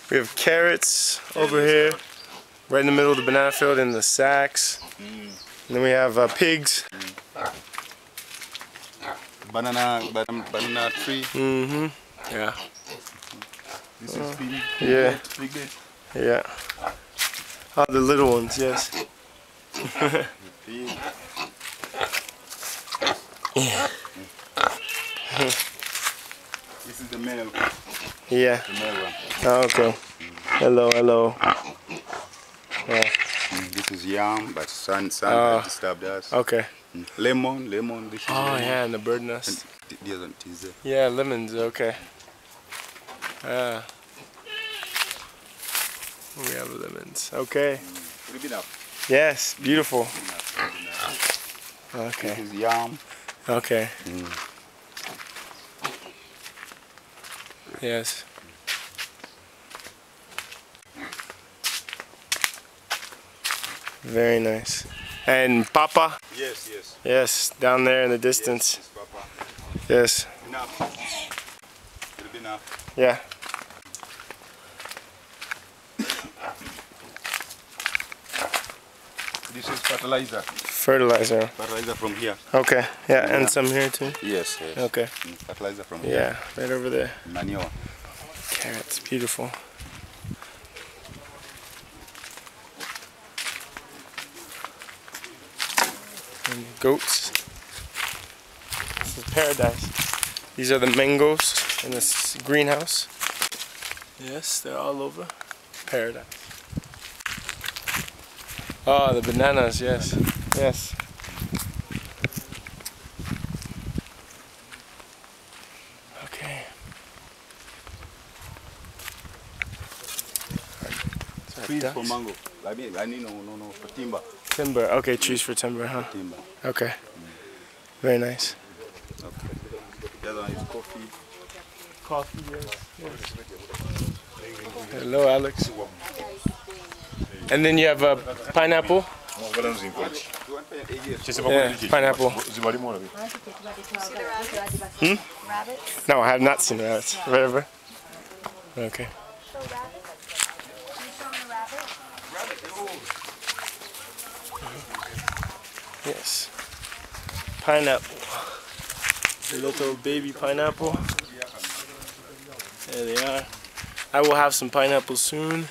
We have carrots over here, right in the middle of the banana field in the sacks. And then we have pigs. Banana tree. Yeah. This is pig. Yeah. Pig. Yeah. Oh, the little ones, yes. Pig. This is the male. Yeah. The male one. Oh, okay. Hello, hello. Yeah. This is yam, but sun disturbed us. Okay. Lemon. This is lemon. Yeah, and the bird nest. And Yeah, lemons, okay. Yeah. We have lemons. Okay. Yes, beautiful. Okay. This is yam. Okay. Yes. Very nice. And Papa? Yes, yes. Yes, down there in the distance. Yes, Papa. Yes. Enough. It'll be enough. Yeah. This is fertilizer. Fertilizer. Fertilizer from here. Okay. Yeah, and some here too. Yes, yes. Okay. Fertilizer from here. Yeah, right over there. Manure. Carrots, beautiful. And goats. This is paradise. These are the mangoes in this greenhouse. Yes, they're all over. Paradise. Oh, the bananas, yes. Yes. Okay. Trees for mango. I need no for timber. Timber. Okay, trees for timber, huh? Timber. Okay. Very nice. Okay. The other one is coffee. Coffee, yes. Hello, Alex. And then you have a pineapple. Yeah, pineapple. No, I have not seen rabbits. Whatever. Okay. Yes. Pineapple. A little baby pineapple. There they are. I will have some pineapples soon.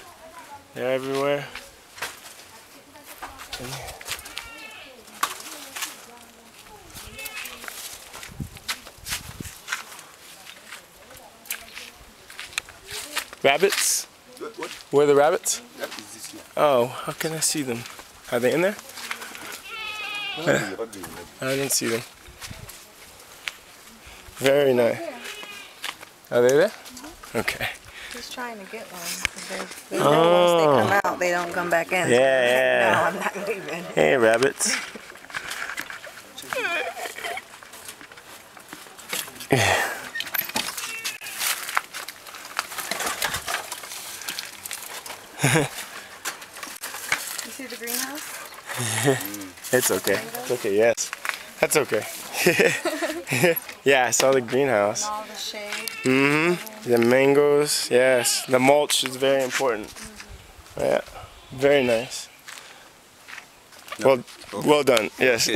They're everywhere. Rabbits? What? Where are the rabbits? That is this one. Oh, how can I see them? Are they in there? I didn't see them. Very nice. Are they there? Okay. Just trying to get one. They know once they come out, they don't come back in. Yeah. No, I'm not leaving. Hey, rabbits. You see the greenhouse? It's okay. It's okay, yes. That's okay. Yeah, I saw the greenhouse. And all the shade. The mangoes, yes. The mulch is very important. Yeah, very nice. Well done, yes.